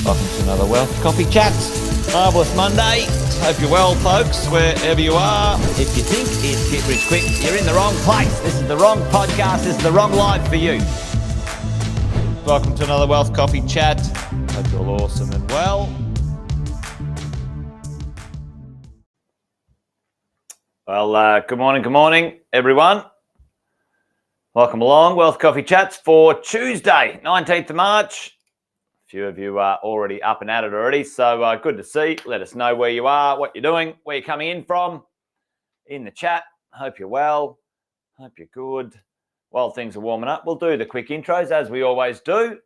Welcome to another Wealth Coffee Chats. Marvellous Monday. Hope you're well, folks, wherever you are. If you think it's Get Rich Quick, you're in the wrong place. This is the wrong podcast. This is the wrong life for you. Welcome to another Wealth Coffee Chat. Hope you're all awesome and well. Well, good morning, everyone. Welcome along. Wealth Coffee Chats for Tuesday, 19th of March. A few of you are already up and at it already, so good to see. Let us know where you are, what you're doing, where you're coming in from in the chat. Hope you're well. Hope you're good. While things are warming up, we'll do the quick intros as we always do.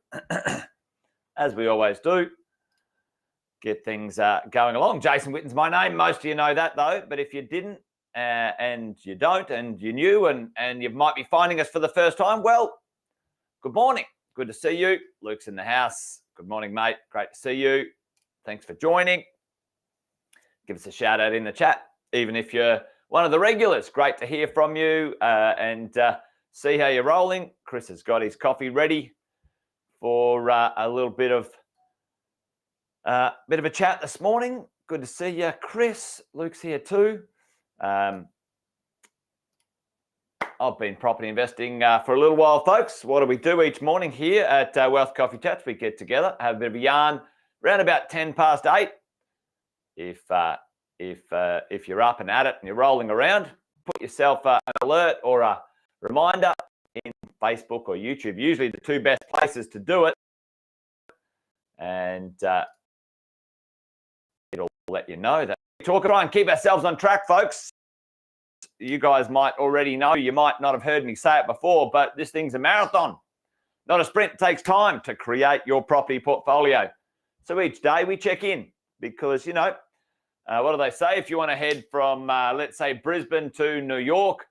Get things going along. Jason Witten's my name. Most of you know that, though. But if you didn't and you don't and you're new and you might be finding us for the first time, well, good morning. Good to see you. Luke's in the house. Good morning, mate. Great to see you. Thanks for joining. Give us a shout out in the chat, even if you're one of the regulars. Great to hear from you and see how you're rolling. Chris has got his coffee ready for a little bit of a chat this morning. Good to see you, Chris. Luke's here too. I've been property investing for a little while, folks. What do we do each morning here at Wealth Coffee Chats? We get together, have a bit of a yarn, around about 10 past 8. If you're up and at it and you're rolling around, put yourself an alert or a reminder in Facebook or YouTube, usually the two best places to do it. And it'll let you know that we talk around and keep ourselves on track, folks. You guys might already know, you might not have heard me say it before, but this thing's a marathon, not a sprint. It takes time to create your property portfolio. So each day we check in because, what do they say? If you want to head from, let's say, Brisbane to New York,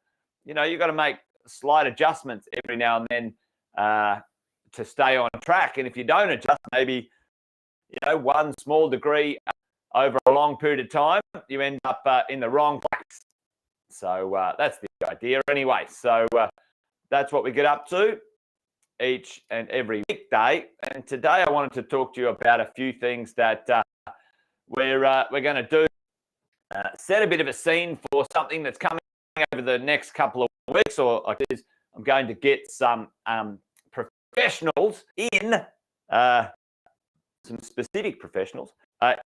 you've got to make slight adjustments every now and then to stay on track. And if you don't adjust, maybe, one small degree over a long period of time, you end up in the wrong place. So that's the idea anyway. So that's what we get up to each and every weekday. And today I wanted to talk to you about a few things that we're going to do. Set a bit of a scene for something that's coming over the next couple of weeks, or like this, I'm going to get some professionals in, some specific professionals,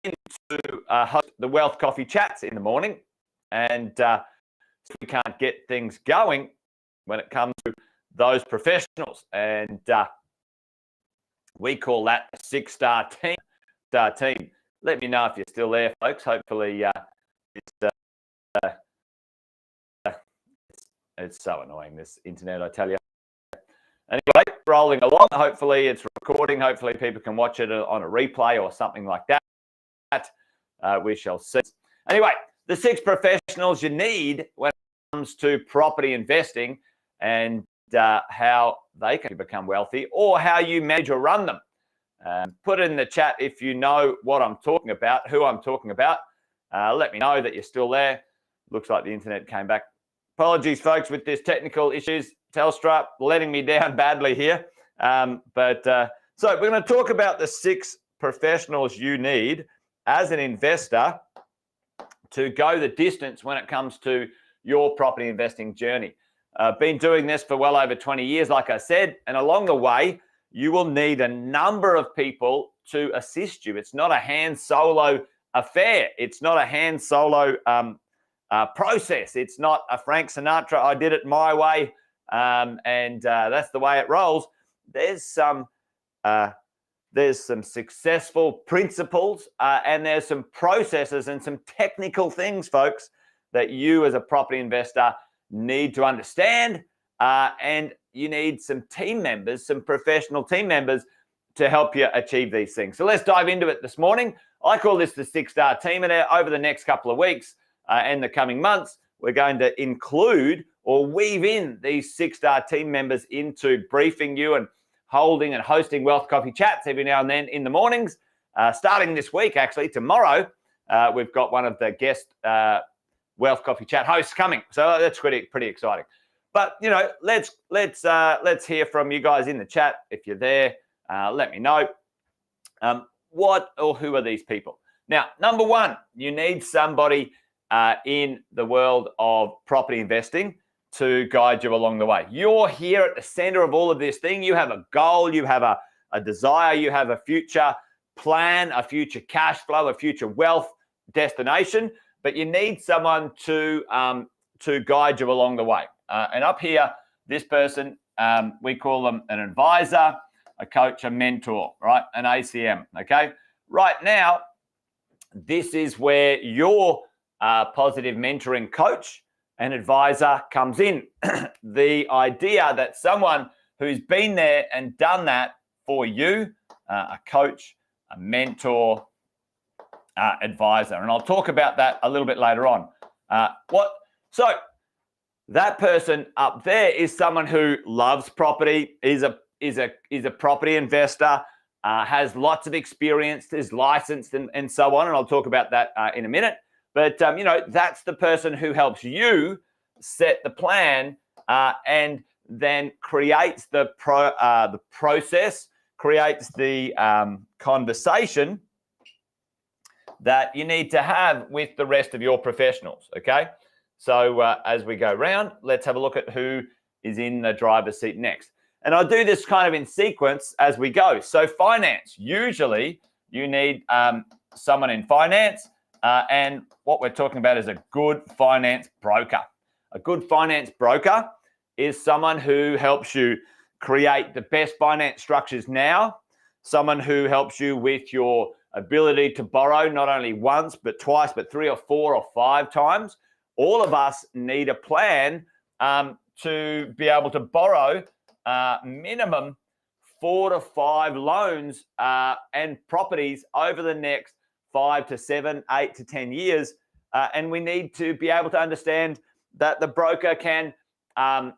into host the Wealth Coffee Chats in the morning. And we can't get things going when it comes to those professionals. And we call that a 6-star team. Let me know if you're still there, folks. Hopefully it's so annoying, this internet, I tell you. Anyway, rolling along. Hopefully it's recording. Hopefully people can watch it on a replay or something like that. We shall see. Anyway, the 6 professionals you need when it comes to property investing and how they can become wealthy or how you manage or run them. Put it in the chat if you know what I'm talking about, who I'm talking about. Let me know that you're still there. Looks like the internet came back. Apologies, folks, with this technical issues. Telstra letting me down badly here. So we're going to talk about the 6 professionals you need as an investor to go the distance when it comes to your property investing journey. Been doing this for well over 20 years, like I said, and along the way, you will need a number of people to assist you. It's not a hand solo affair. It's not a hand solo process. It's not a Frank Sinatra, I did it my way, and that's the way it rolls. There's some successful principles and there's some processes and some technical things, folks, that you as a property investor need to understand. And you need some team members, some professional team members to help you achieve these things. So let's dive into it this morning. I call this the 6-star team. And over the next couple of weeks and the coming months, we're going to include or weave in these 6-star team members into briefing you and holding and hosting Wealth Coffee Chats every now and then in the mornings. Starting this week, actually, tomorrow, we've got one of the guest Wealth Coffee Chat hosts coming. So that's pretty exciting. But, let's hear from you guys in the chat. If you're there, let me know. what or who are these people? Now, number one, you need somebody in the world of property investing to guide you along the way. You're here at the center of all of this thing. You have a goal, you have a desire, you have a future plan, a future cash flow, a future wealth destination, but you need someone to guide you along the way. And up here, this person, we call them an advisor, a coach, a mentor, right? An ACM, okay? Right now, this is where your positive mentoring coach and advisor comes in. The idea that someone who's been there and done that for you, a coach, a mentor, advisor. And I'll talk about that a little bit later on. So that person up there is someone who loves property, is a property investor, has lots of experience, is licensed and so on. And I'll talk about that in a minute. But, that's the person who helps you set the plan and then creates the process, creates the conversation that you need to have with the rest of your professionals, okay? So as we go round, let's have a look at who is in the driver's seat next. And I'll do this kind of in sequence as we go. So finance, usually you need someone in finance, and what we're talking about is a good finance broker. A good finance broker is someone who helps you create the best finance structures now, someone who helps you with your ability to borrow not only once, but twice, but 3 or 4 or 5 times. All of us need a plan to be able to borrow minimum 4 to 5 loans and properties over the next 5 to 7, 8 to 10 years. And we need to be able to understand that the broker can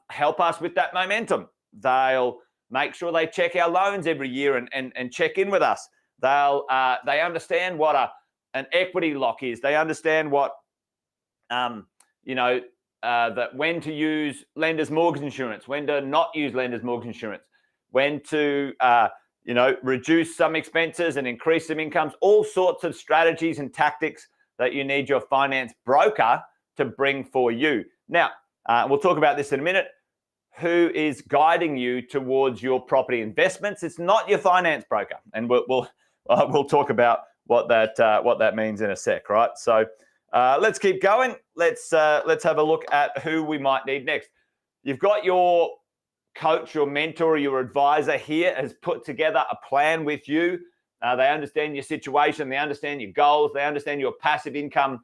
help us with that momentum. They'll make sure they check our loans every year and check in with us. They understand what an equity lock is. They understand what, that when to use lender's mortgage insurance, when to not use lender's mortgage insurance, when to, reduce some expenses and increase some incomes, all sorts of strategies and tactics that you need your finance broker to bring for you. Now, we'll talk about this in a minute. Who is guiding you towards your property investments? It's not your finance broker, and we'll talk about what that means in a sec, right? So let's keep going. Let's have a look at who we might need next. You've got your coach, your mentor, your advisor here has put together a plan with you. They understand your situation, they understand your goals, they understand your passive income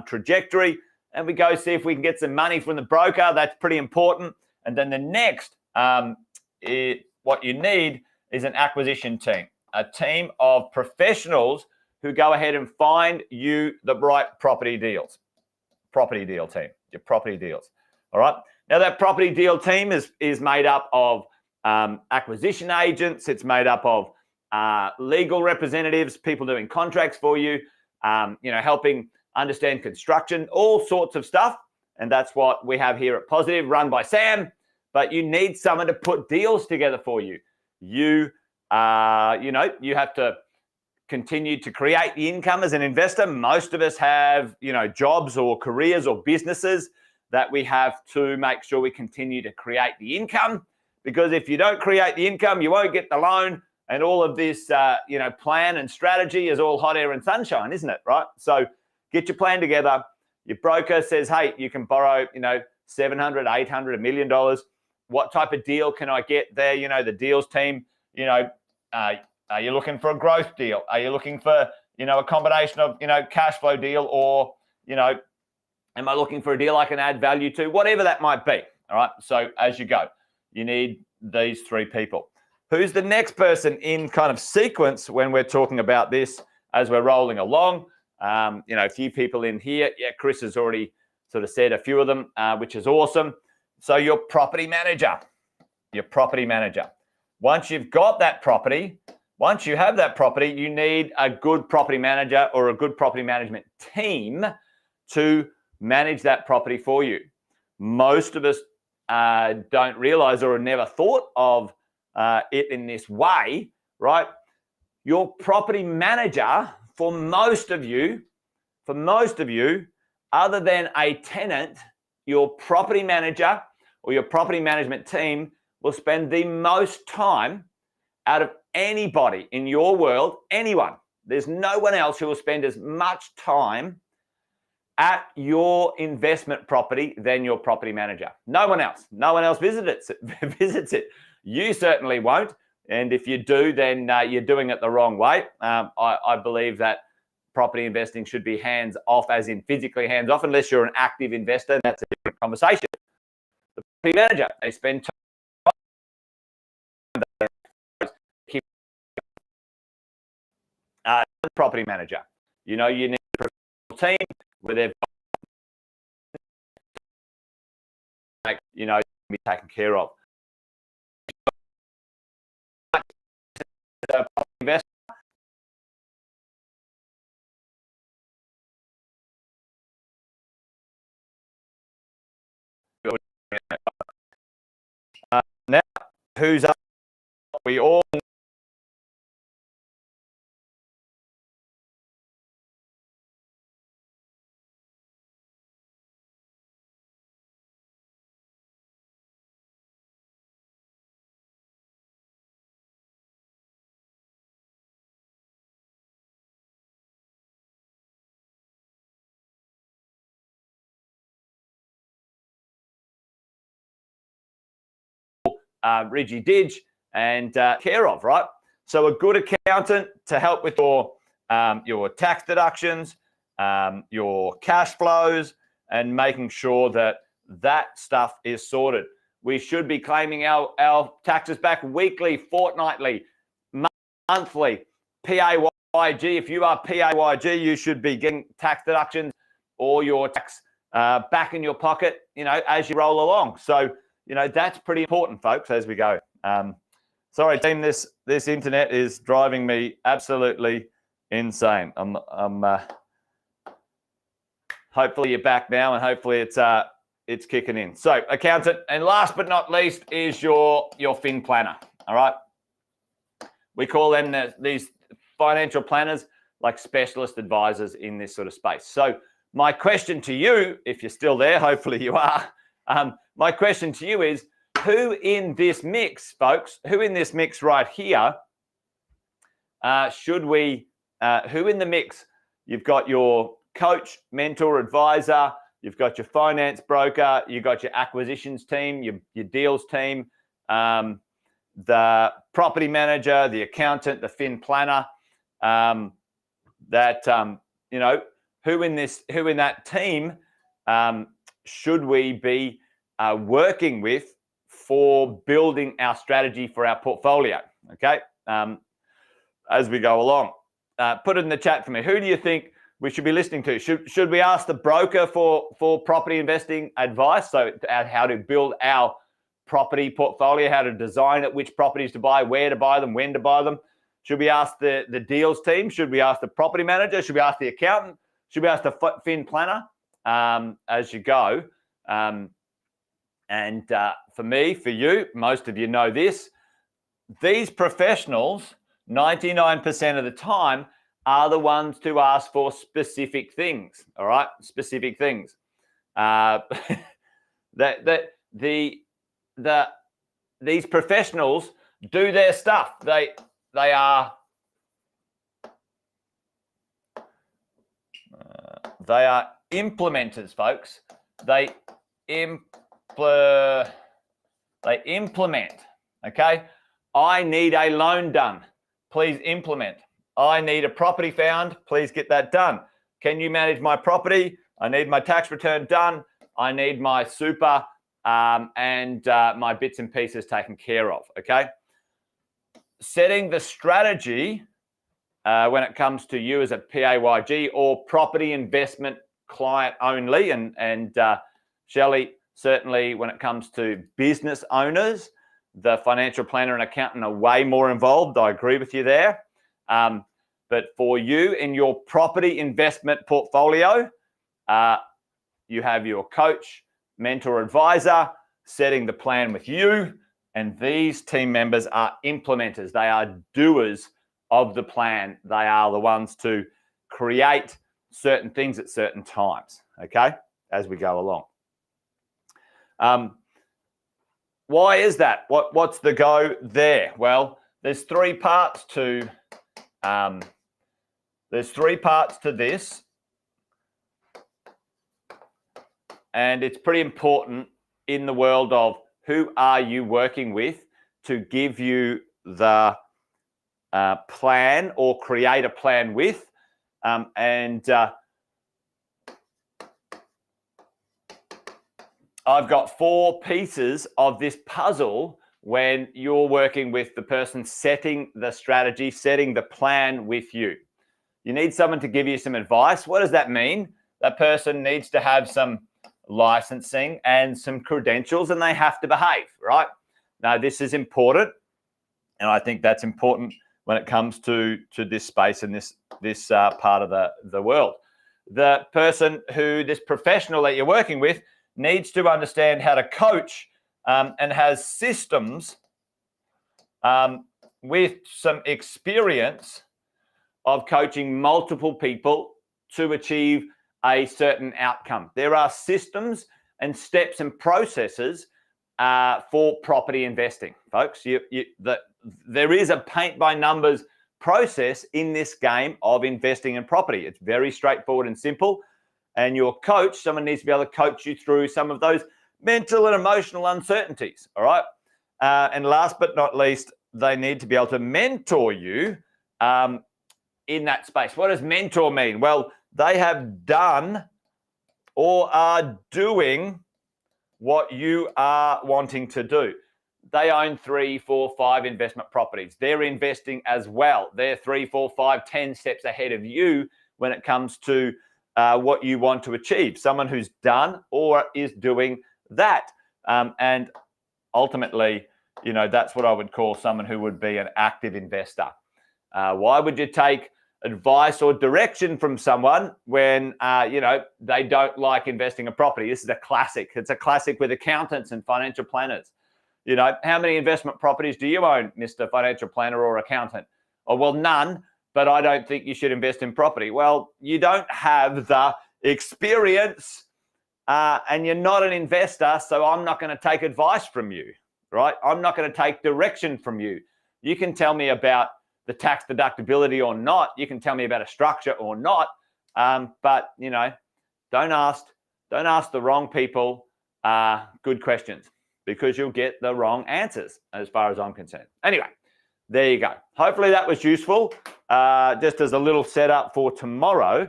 trajectory, and we go see if we can get some money from the broker. That's pretty important. And then the next, what you need is an acquisition team, a team of professionals who go ahead and find you the right property deals. Property deal team, your property deals. All right. Now that property deal team is made up of acquisition agents. It's made up of legal representatives, people doing contracts for you, helping understand construction, all sorts of stuff. And that's what we have here at Positive, run by Sam. But you need someone to put deals together for you. You have to continue to create the income as an investor. Most of us have, jobs or careers or businesses that we have to make sure we continue to create the income. Because if you don't create the income, you won't get the loan. And all of this, plan and strategy is all hot air and sunshine, isn't it? Right? So get your plan together. Your broker says, hey, you can borrow, $700, $800, $1 million. What type of deal can I get there? The deals team, are you looking for a growth deal? Are you looking for, a combination of, cash flow deal, or, am I looking for a deal I can add value to? Whatever that might be. All right. So as you go, you need these 3 people. Who's the next person in kind of sequence when we're talking about this as we're rolling along? A few people in here. Yeah, Chris has already sort of said a few of them, which is awesome. So your property manager. Once you've got that property, once you have that property, you need a good property manager or a good property management team to manage that property for you. Most of us don't realize or have never thought of it in this way, right? Your property manager, for most of you, other than a tenant, your property manager or your property management team will spend the most time out of anybody in your world, anyone. There's no one else who will spend as much time at your investment property than your property manager. No one else. No one else visits it. You certainly won't. And if you do, then you're doing it the wrong way. I believe that property investing should be hands off, as in physically hands off, unless you're an active investor. And that's a different conversation. The property manager, they spend time. Property manager, you know, you need a professional team where they've got, you know, be taken care of. Now, who's up? We all Reggie Didge and care of, right? So a good accountant to help with your tax deductions, your cash flows, and making sure that that stuff is sorted. We should be claiming our taxes back weekly, fortnightly, monthly, PAYG. If you are PAYG, you should be getting tax deductions or your tax back in your pocket, you know, as you roll along. So, you know, that's pretty important, folks, as we go. Sorry, team, this internet is driving me absolutely insane. Hopefully you're back now, and hopefully it's kicking in. So, accountant, and last but not least is your fin planner. All right, we call them these financial planners, like specialist advisors in this sort of space. So, my question to you, if you're still there, hopefully you are. My question to you is, who in this mix, folks, who in this mix right here, who in the mix? You've got your coach, mentor, advisor, you've got your finance broker, you've got your acquisitions team, your deals team, the property manager, the accountant, the fin planner, you know, who in that team should we be working with for building our strategy for our portfolio? Okay, as we go along, put it in the chat for me. Who do you think we should be listening to? Should we ask the broker for property investing advice? So how to build our property portfolio, how to design it, which properties to buy, where to buy them, when to buy them. Should we ask the deals team? Should we ask the property manager? Should we ask the accountant? Should we ask the fin planner? As you go. For me, for you, most of you know this, these professionals, 99% of the time, are the ones to ask for specific things, all right? Specific things. These professionals do their stuff. They are implementers, folks. They implement. Okay, I need a loan done. Please implement. I need a property found. Please get that done. Can you manage my property? I need my tax return done. I need my super and my bits and pieces taken care of. Okay, setting the strategy when it comes to you as a PAYG or property investment client only, and Shelley, certainly when it comes to business owners, the financial planner and accountant are way more involved. I agree with you there. But for you in your property investment portfolio, you have your coach, mentor, advisor setting the plan with you, and these team members are implementers. They are doers of the plan. They are the ones to create certain things at certain times, okay, as we go along. Why is that? What's the go there? Well, there's three parts to this, and it's pretty important in the world of who are you working with to give you the plan or create a plan with, I've got 4 pieces of this puzzle when you're working with the person setting the strategy, setting the plan with you. You need someone to give you some advice. What does that mean? That person needs to have some licensing and some credentials, and they have to behave, right? Now, this is important, and I think that's important when it comes to this space and this part of the world. The person this professional that you're working with needs to understand how to coach and has systems with some experience of coaching multiple people to achieve a certain outcome. There are systems and steps and processes for property investing, folks. There is a paint by numbers process in this game of investing in property. It's very straightforward and simple. And your coach, someone needs to be able to coach you through some of those mental and emotional uncertainties, all right? And last but not least, they need to be able to mentor you in that space. What does mentor mean? Well, they have done or are doing what you are wanting to do. They own 3, 4, 5 investment properties. They're investing as well. They're 3, 4, 5, 10 steps ahead of you when it comes to what you want to achieve. Someone who's done or is doing that. And ultimately, that's what I would call someone who would be an active investor. Why would you take advice or direction from someone when, they don't like investing in property? This is a classic. It's a classic with accountants and financial planners. How many investment properties do you own, Mr. Financial Planner or Accountant? Oh, well, none, but I don't think you should invest in property. Well, you don't have the experience and you're not an investor, so I'm not going to take advice from you, right? I'm not going to take direction from you. You can tell me about the tax deductibility or not. You can tell me about a structure or not, but, don't ask the wrong people good questions, because you'll get the wrong answers as far as I'm concerned. Anyway, there you go. Hopefully that was useful, just as a little setup for tomorrow,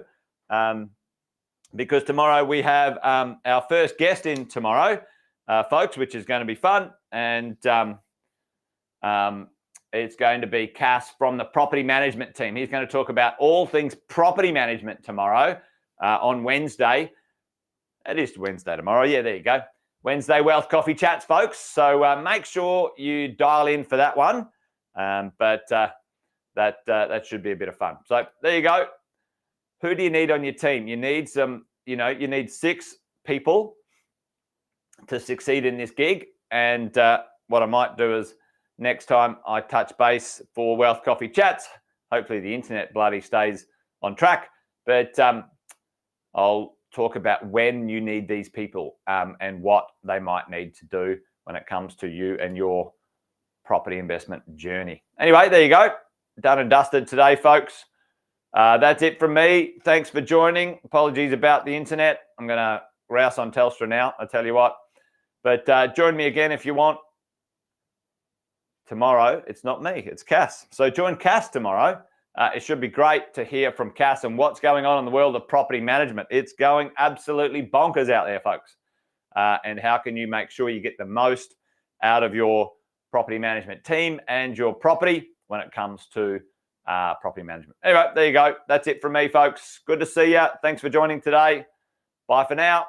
because tomorrow we have our first guest in tomorrow, folks, which is going to be fun. And it's going to be Cass from the property management team. He's going to talk about all things property management tomorrow on Wednesday. It is Wednesday tomorrow. Yeah, there you go. Wednesday Wealth Coffee Chats, folks. So make sure you dial in for that one. But that should be a bit of fun. So there you go. Who do you need on your team? You need some, you need 6 people to succeed in this gig. And what I might do is next time I touch base for Wealth Coffee Chats, hopefully the internet bloody stays on track. But I'll talk about when you need these people and what they might need to do when it comes to you and your property investment journey. Anyway, there you go. Done and dusted today, folks. That's it from me. Thanks for joining. Apologies about the internet. I'm going to rouse on Telstra now, I tell you what. But join me again if you want. Tomorrow, it's not me, it's Cass. So join Cass tomorrow. It should be great to hear from Cass and what's going on in the world of property management. It's going absolutely bonkers out there, folks. And how can you make sure you get the most out of your property management team and your property when it comes to property management? Anyway, there you go. That's it from me, folks. Good to see you. Thanks for joining today. Bye for now.